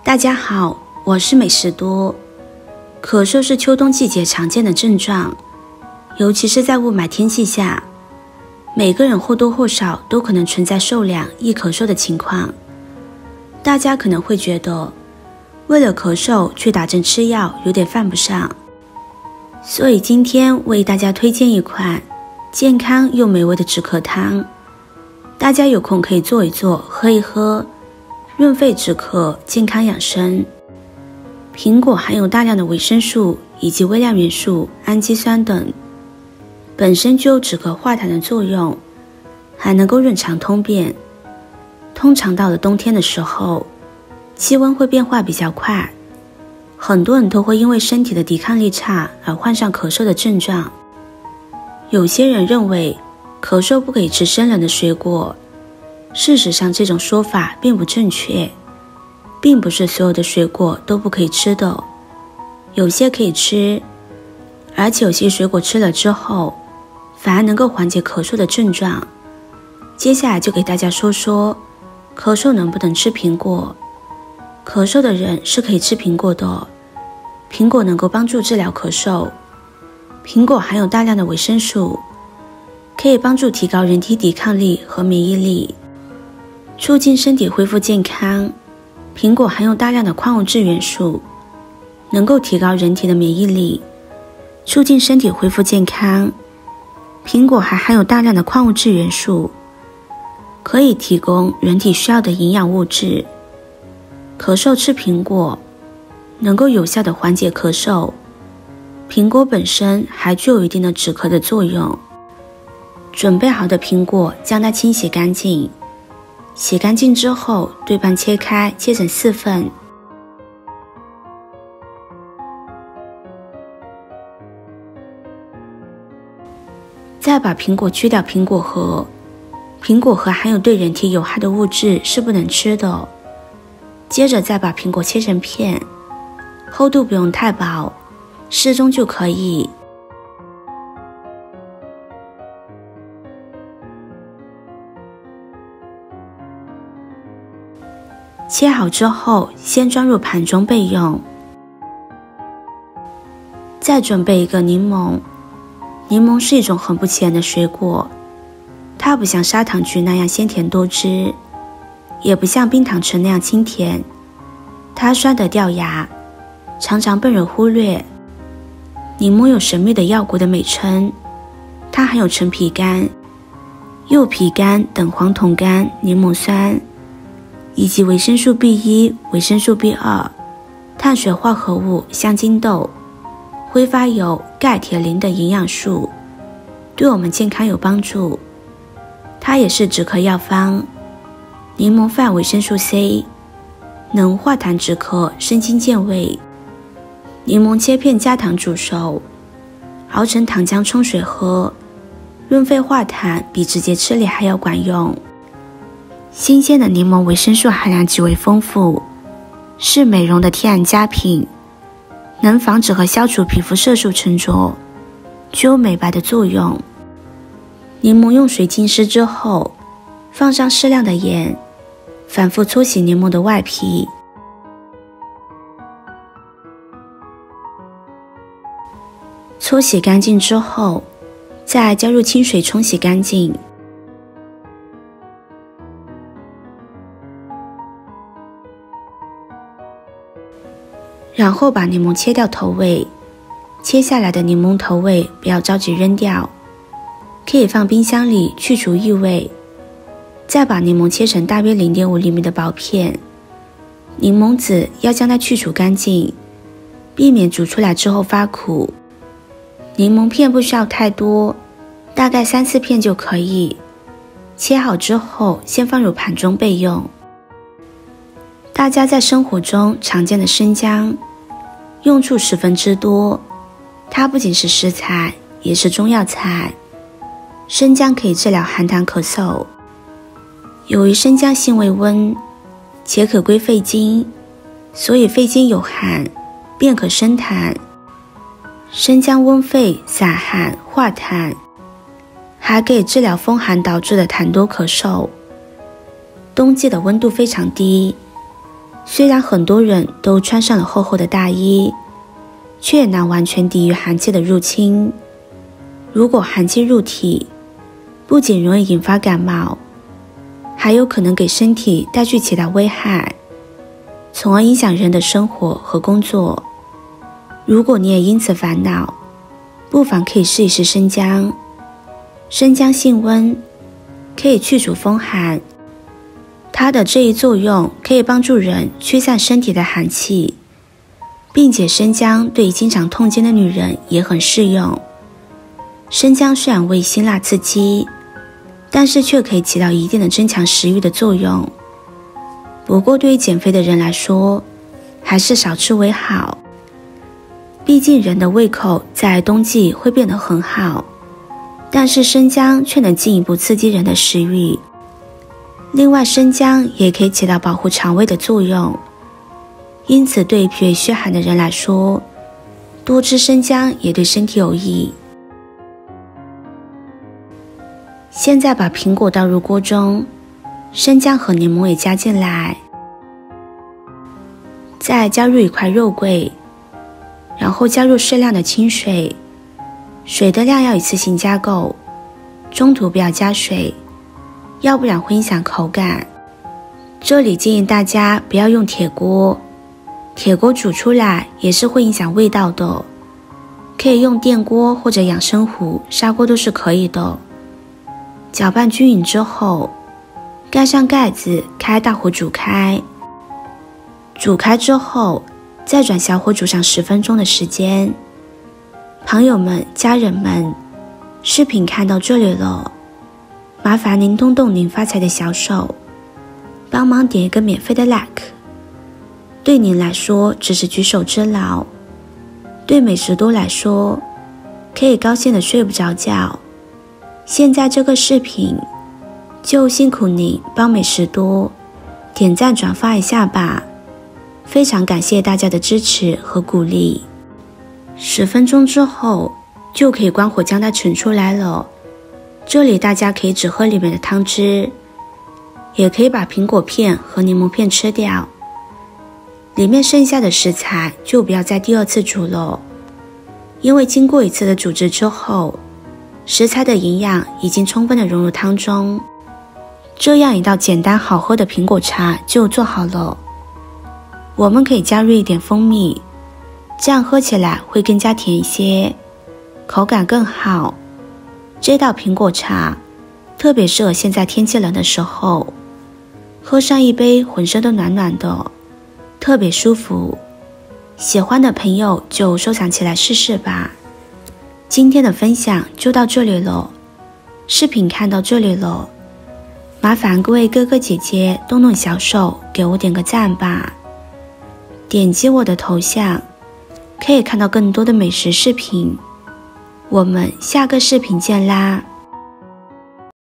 大家好，我是美食多。咳嗽是秋冬季节常见的症状，尤其是在雾霾天气下，每个人或多或少都可能存在受凉易咳嗽的情况。大家可能会觉得，为了咳嗽去打针吃药有点犯不上，所以今天为大家推荐一款健康又美味的止咳汤，大家有空可以做一做，喝一喝，润肺止咳，健康养生。苹果含有大量的维生素以及微量元素、氨基酸等，本身就有止咳化痰的作用，还能够润肠通便。通常到了冬天的时候，气温会变化比较快，很多人都会因为身体的抵抗力差而患上咳嗽的症状。有些人认为咳嗽不可以吃生冷的水果，事实上这种说法并不正确，并不是所有的水果都不可以吃的，有些可以吃，而且有些水果吃了之后反而能够缓解咳嗽的症状。接下来就给大家说说咳嗽能不能吃苹果。咳嗽的人是可以吃苹果的，苹果能够帮助治疗咳嗽。苹果含有大量的维生素，可以帮助提高人体抵抗力和免疫力，促进身体恢复健康。苹果含有大量的矿物质元素，能够提高人体的免疫力，促进身体恢复健康。苹果还含有大量的矿物质元素，可以提供人体需要的营养物质。咳嗽吃苹果能够有效地缓解咳嗽，苹果本身还具有一定的止咳的作用。准备好的苹果将它清洗干净，洗干净之后对半切开，切成4份。再把苹果去掉苹果核，苹果核含有对人体有害的物质，是不能吃的。接着再把苹果切成片，厚度不用太薄，适中就可以。切好之后，先装入盘中备用。再准备一个柠檬。柠檬是一种很不起眼的水果，它不像砂糖橘那样鲜甜多汁，也不像冰糖橙那样清甜，它酸得掉牙，常常被人忽略。柠檬有神秘的药国的美称，它含有陈皮苷、柚皮苷等黄酮苷、柠檬酸以及维生素 B1、维生素 B2、碳水化合物香精豆、挥发油、钙、铁、磷等营养素，对我们健康有帮助。它也是止咳药方。柠檬富含维生素 C， 能化痰止咳，生津健胃。柠檬切片加糖煮熟，熬成糖浆冲水喝，润肺化痰比直接吃梨还要管用。新鲜的柠檬维生素含量极为丰富，是美容的天然佳品，能防止和消除皮肤色素沉着，具有美白的作用。柠檬用水浸湿之后，放上适量的盐，反复搓洗柠檬的外皮。搓洗干净之后，再加入清水冲洗干净。然后把柠檬切掉头尾，切下来的柠檬头尾不要着急扔掉，可以放冰箱里去除异味。再把柠檬切成大约 0.5 厘米的薄片，柠檬籽要将它去除干净，避免煮出来之后发苦。柠檬片不需要太多，大概3-4片就可以。切好之后先放入盘中备用。大家在生活中常见的生姜，用处十分之多，它不仅是食材，也是中药材。生姜可以治疗寒痰咳嗽。由于生姜性味温，且可归肺经，所以肺经有寒，便可生痰。生姜温肺、散寒、化痰，还可以治疗风寒导致的痰多咳嗽。冬季的温度非常低，虽然很多人都穿上了厚厚的大衣，却也难完全抵御寒气的入侵。如果寒气入体，不仅容易引发感冒，还有可能给身体带去其他危害，从而影响人的生活和工作。如果你也因此烦恼，不妨可以试一试生姜。生姜性温，可以去除风寒，它的这一作用可以帮助人驱散身体的寒气，并且生姜对于经常痛经的女人也很适用。生姜虽然味辛辣刺激，但是却可以起到一定的增强食欲的作用。不过对于减肥的人来说，还是少吃为好。毕竟人的胃口在冬季会变得很好，但是生姜却能进一步刺激人的食欲。另外，生姜也可以起到保护肠胃的作用，因此对于脾胃虚寒的人来说，多吃生姜也对身体有益。现在把苹果倒入锅中，生姜和柠檬也加进来，再加入一块肉桂，然后加入适量的清水，水的量要一次性加够，中途不要加水，要不然会影响口感。这里建议大家不要用铁锅，铁锅煮出来也是会影响味道的，可以用电锅或者养生壶、砂锅都是可以的。搅拌均匀之后，盖上盖子，开大火煮开。煮开之后，再转小火煮上10分钟的时间。朋友们、家人们，视频看到这里了，麻烦您动动您发财的小手，帮忙点一个免费的 like。对您来说只是举手之劳，对美食多来说，可以高兴的睡不着觉。现在这个视频就辛苦你帮美食多点赞转发一下吧，非常感谢大家的支持和鼓励。10分钟之后就可以关火将它盛出来了。这里大家可以只喝里面的汤汁，也可以把苹果片和柠檬片吃掉。里面剩下的食材就不要再第二次煮了，因为经过一次的煮制之后，食材的营养已经充分的融入汤中，这样一道简单好喝的苹果茶就做好了。我们可以加入一点蜂蜜，这样喝起来会更加甜一些，口感更好。这道苹果茶特别适合现在天气冷的时候，喝上一杯浑身都暖暖的，特别舒服。喜欢的朋友就收藏起来试试吧。今天的分享就到这里了，视频看到这里了，麻烦各位哥哥姐姐动动小手给我点个赞吧。点击我的头像，可以看到更多的美食视频。我们下个视频见啦！